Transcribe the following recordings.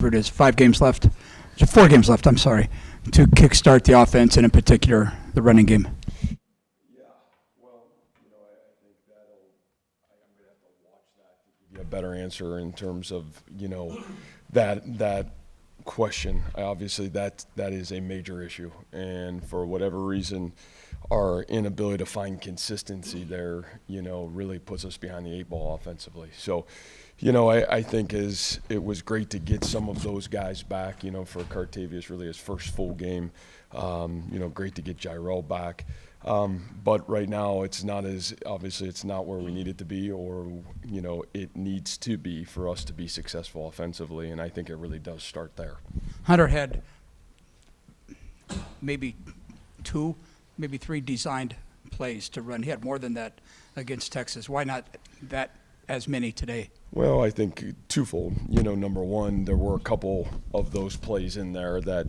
It is 5 games left, 4 games left, I'm sorry, to kickstart the offense and in particular the running game. Yeah, well, I think I'm going to have to watch that to give you a better answer in terms of, that question. Obviously, that is a major issue, and for whatever reason, our inability to find consistency there, really puts us behind the eight ball offensively. So, I think it was great to get some of those guys back, for Cartavius, really his first full game. Great to get Jirel back. But right now it's not where we need it to be or, it needs to be for us to be successful offensively. And I think it really does start there. Hunter had maybe 2, maybe 3 designed plays to run. He had more than that against Texas. Why not that as many today? Well, I think twofold. Number one, there were a couple of those plays in there that,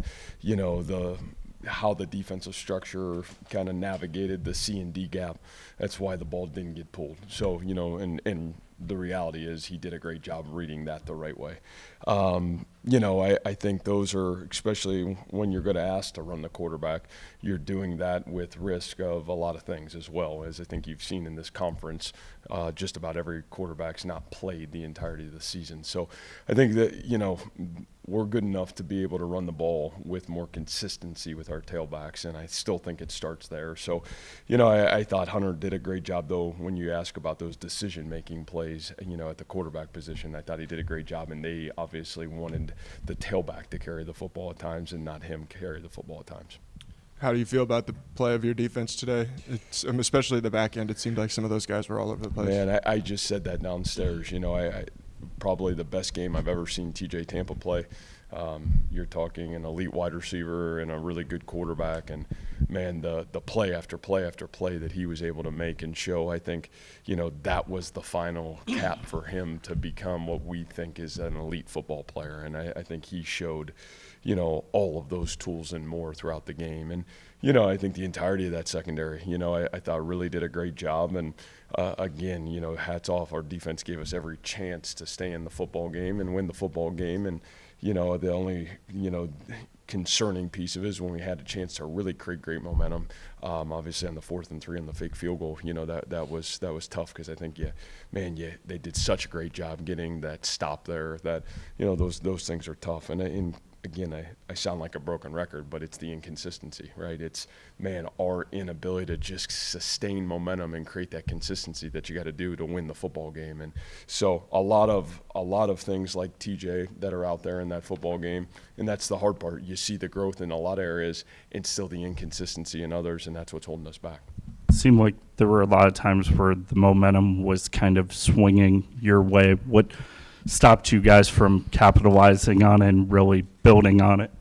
how the defensive structure kind of navigated the C and D gap. That's why the ball didn't get pulled. So, and the reality is he did a great job reading that the right way. I think those are, especially when you're going to ask to run the quarterback, you're doing that with risk of a lot of things as well, as I think you've seen in this conference. Just about every quarterback's not played the entirety of the season. So I think that, we're good enough to be able to run the ball with more consistency with our tailbacks, and I still think it starts there. So, I thought Hunter did a great job, though, when you ask about those decision-making plays, at the quarterback position. I thought he did a great job, and they obviously wanted the tailback to carry the football at times and not him carry the football at times. How do you feel about the play of your defense today? Especially the back end. It seemed like some of those guys were all over the place. Man, I just said that downstairs. I probably the best game I've ever seen TJ Tampa play. You're talking an elite wide receiver and a really good quarterback, and man, the play after play after play that he was able to make and show, I think, that was the final cap for him to become what we think is an elite football player. And I think he showed, all of those tools and more throughout the game. And, I think the entirety of that secondary, I thought really did a great job. And again, hats off. Our defense gave us every chance to stay in the football game and win the football game. And, the only, concerning piece of it is when we had a chance to really create great momentum. Obviously on the 4th and 3 on the fake field goal, that was tough because I think, they did such a great job getting that stop there that, those things are tough. And again, I sound like a broken record, but it's the inconsistency, right? It's, our inability to just sustain momentum and create that consistency that you got to do to win the football game. And so a lot of things like TJ that are out there in that football game, and that's the hard part. You see the growth in a lot of areas and still the inconsistency in others, and that's what's holding us back. It seemed like there were a lot of times where the momentum was kind of swinging your way. What stopped you guys from capitalizing on it and really building on it?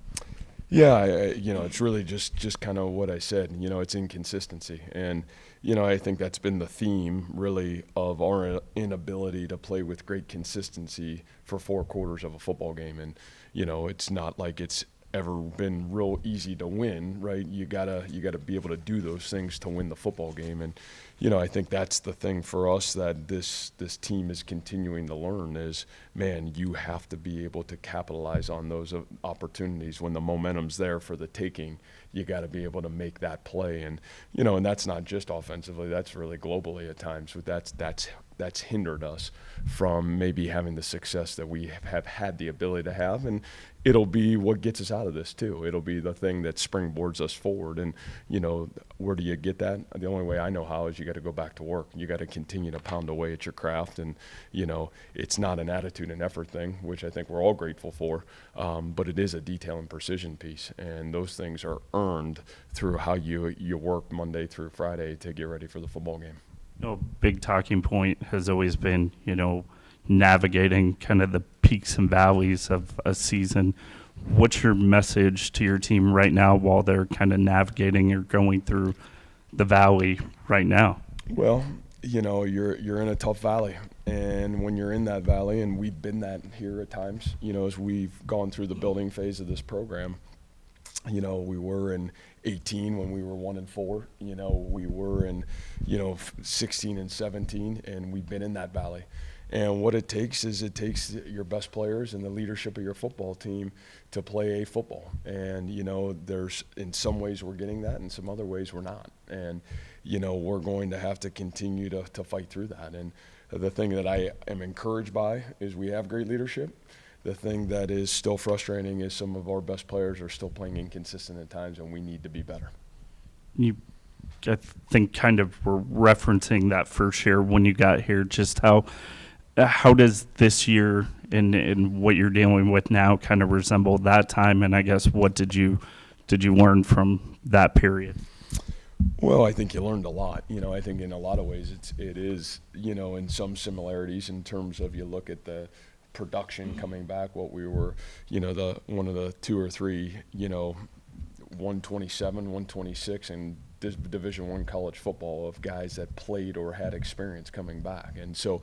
Yeah, it's really just kind of what I said. It's inconsistency. And, I think that's been the theme, really, of our inability to play with great consistency for 4 quarters of a football game. And, it's not like it's ever been real easy to win, right? You gotta be able to do those things to win the football game. And, I think that's the thing for us that this team is continuing to learn is, you have to be able to capitalize on those opportunities when the momentum's there for the taking. You got to be able to make that play. And, and that's not just offensively, that's really globally at times. That's hindered us from maybe having the success that we have had the ability to have. And it'll be what gets us out of this too. It'll be the thing that springboards us forward. And, where do you get that? The only way I know how is you got to go back to work. You got to continue to pound away at your craft. And, it's not an attitude and effort thing, which I think we're all grateful for. But it is a detail and precision piece. And those things are earned through how you work Monday through Friday to get ready for the football game. Big talking point has always been, navigating kind of the peaks and valleys of a season. What's your message to your team right now while they're kind of navigating or going through the valley right now? Well, you're in a tough valley. And when you're in that valley, and we've been that here at times, as we've gone through the building phase of this program, we were in 18 when we were 1-4. We were in 16 and 17, and we've been in that valley. And what it takes is it takes your best players and the leadership of your football team to play a football. And, there's in some ways we're getting that, in some other ways we're not. And, we're going to have to continue to fight through that. And the thing that I am encouraged by is we have great leadership. The thing that is still frustrating is some of our best players are still playing inconsistent at times, and we need to be better. I think kind of we're referencing that first year when you got here, just how does this year and what you're dealing with now kind of resemble that time? And I guess what did you learn from that period? Well, I think you learned a lot. I think in a lot of ways it is, in some similarities in terms of you look at the production coming back, what we were, one of the two or three, 127, 126 and Division I college football of guys that played or had experience coming back. And so,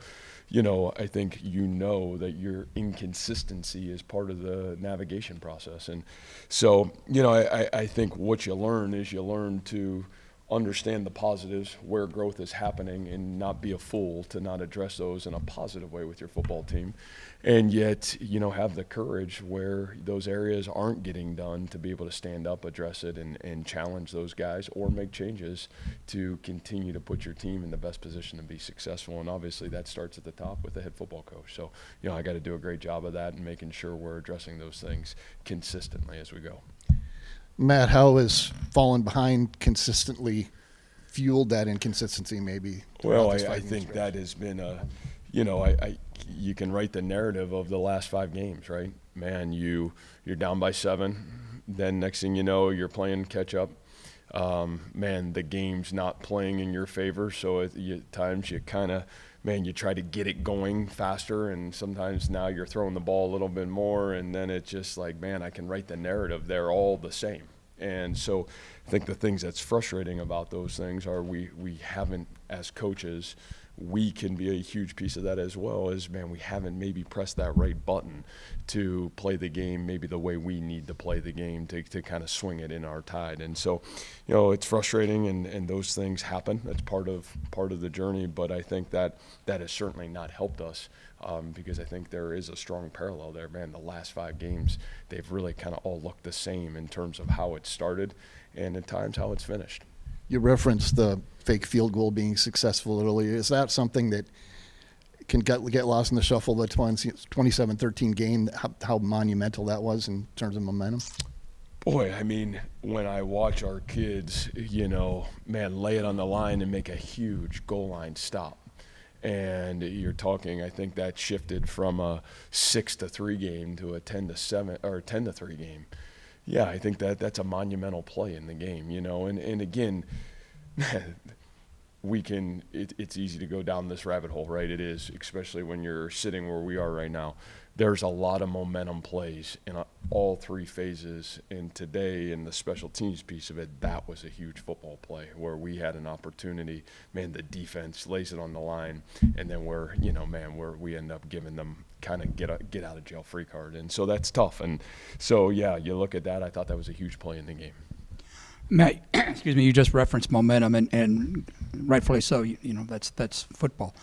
I think that your inconsistency is part of the navigation process. And so, I think what you learn is you learn to understand the positives, where growth is happening, and not be a fool to not address those in a positive way with your football team. And yet, have the courage where those areas aren't getting done to be able to stand up, address it, and challenge those guys or make changes to continue to put your team in the best position to be successful. And obviously that starts at the top with the head football coach. So, I got to do a great job of that and making sure we're addressing those things consistently as we go. Matt, how has falling behind consistently fueled that inconsistency maybe? Well, I think that has been you can write the narrative of the last 5 games, right? Man, you're down by 7. Then next thing you know, you're playing catch up. The game's not playing in your favor. So at times you kind of, you try to get it going faster, and sometimes now you're throwing the ball a little bit more, and then it's just like, I can write the narrative. They're all the same. And so I think the things that's frustrating about those things are we haven't, as coaches, we can be a huge piece of that as well, as we haven't maybe pressed that right button to play the game maybe the way we need to play the game to kind of swing it in our tide. And so, it's frustrating, and those things happen. That's part of the journey. But I think that has certainly not helped us, because I think there is a strong parallel there. The last 5 games, they've really kind of all looked the same in terms of how it started and at times how it's finished. You referenced the fake field goal being successful earlier. Is that something that can get lost in the shuffle of the 27-13 game, how monumental that was in terms of momentum? Boy, when I watch our kids, lay it on the line and make a huge goal line stop. And you're talking, I think that shifted from a 6-3 game to a 10-7 or 10-3 game. Yeah, I think that's a monumental play in the game, and again, it's easy to go down this rabbit hole, right? It is, especially when you're sitting where we are right now. There's a lot of momentum plays in all 3 phases, and today in the special teams piece of it, that was a huge football play where we had an opportunity. The defense lays it on the line, and then we end up giving them kind of get out of jail free card, and so that's tough. And so you look at that. I thought that was a huge play in the game. Matt, excuse me, you just referenced momentum, and rightfully so. That's football.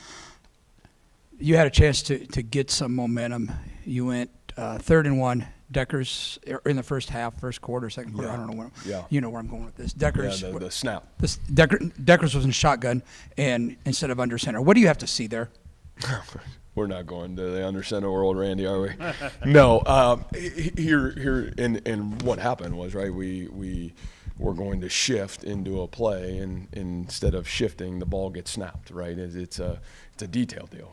You had a chance to get some momentum. You went 3rd and 1. Deckers in the first half, first quarter, second quarter. Yeah. I don't know where. Yeah. You know where I'm going with this. Deckers. Yeah, the snap. Deckers was in shotgun and instead of under center. What do you have to see there? We're not going to the under center world, Randy, are we? No. Here, and what happened was, right, we were going to shift into a play, and instead of shifting, the ball gets snapped, right? It's a detail deal,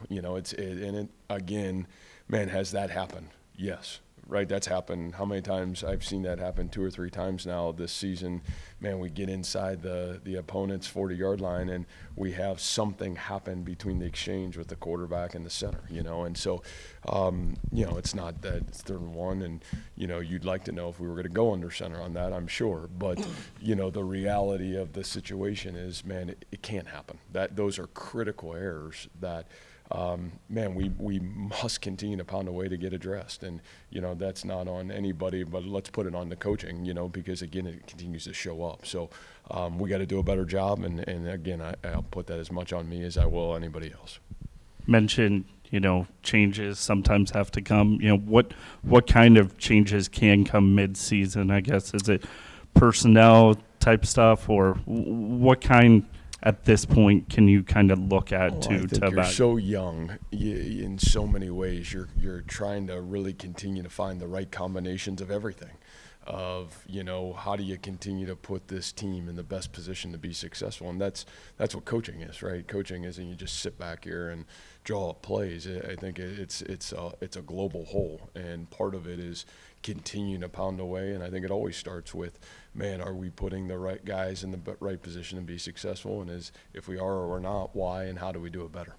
again, has that happened? Yes. Right, that's happened. How many times I've seen that happen? 2 or 3 times now this season. We get inside the opponent's 40-yard line, and we have something happen between the exchange with the quarterback and the center. And so, it's not that it's 3rd and 1, and you'd like to know if we were going to go under center on that, I'm sure. But the reality of the situation is, it can't happen. Those are critical errors that. We must continue to pound away to get addressed. And, that's not on anybody, but let's put it on the coaching, because, again, it continues to show up. So we got to do a better job. And again, I'll put that as much on me as I will anybody else. mentioned, changes sometimes have to come. What kind of changes can come mid-season, I guess? Is it personnel type stuff, or what kind at this point can you kind of look at I to think you're evaluate? so young in so many ways. You're trying to really continue to find the right combinations of everything. Of how do you continue to put this team in the best position to be successful, and that's what coaching is, right? Coaching isn't you just sit back here and draw up plays. I think it's a global whole, and part of it is continuing to pound away. And I think it always starts with, man, are we putting the right guys in the right position to be successful? And if we are or we're not, why and how do we do it better?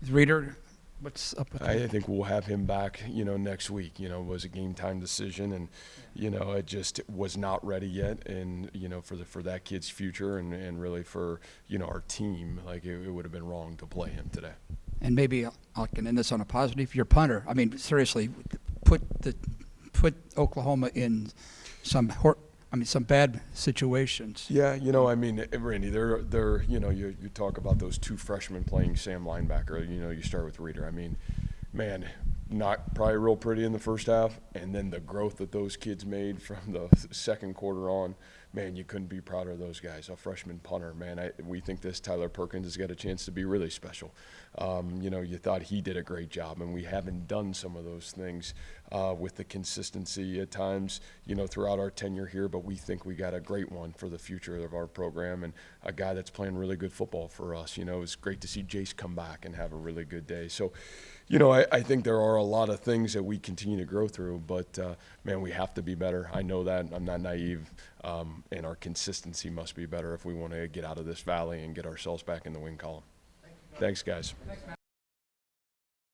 Reader, what's up with I think we'll have him back, next week. It was a game time decision, and it just was not ready yet. And for that kid's future, and really for our team, like it would have been wrong to play him today. And maybe I can end this on a positive. Your punter, I mean, seriously, put Oklahoma in some bad situations. Yeah, Randy, they're you talk about those two freshmen playing Sam linebacker. You start with Reader. I mean, man, not probably real pretty in the first half, and then the growth that those kids made from the second quarter on, man, you couldn't be prouder of those guys. A freshman punter, man, we think this Tyler Perkins has got a chance to be really special. You thought he did a great job, and we haven't done some of those things with the consistency at times, throughout our tenure here, but we think we got a great one for the future of our program, and a guy that's playing really good football for us. It's great to see Jace come back and have a really good day. So, I think there are a lot of things that we continue to grow through, but, man, we have to be better. I know that. I'm not naive, and our consistency must be better if we want to get out of this valley and get ourselves back in the win column. Thanks, guys.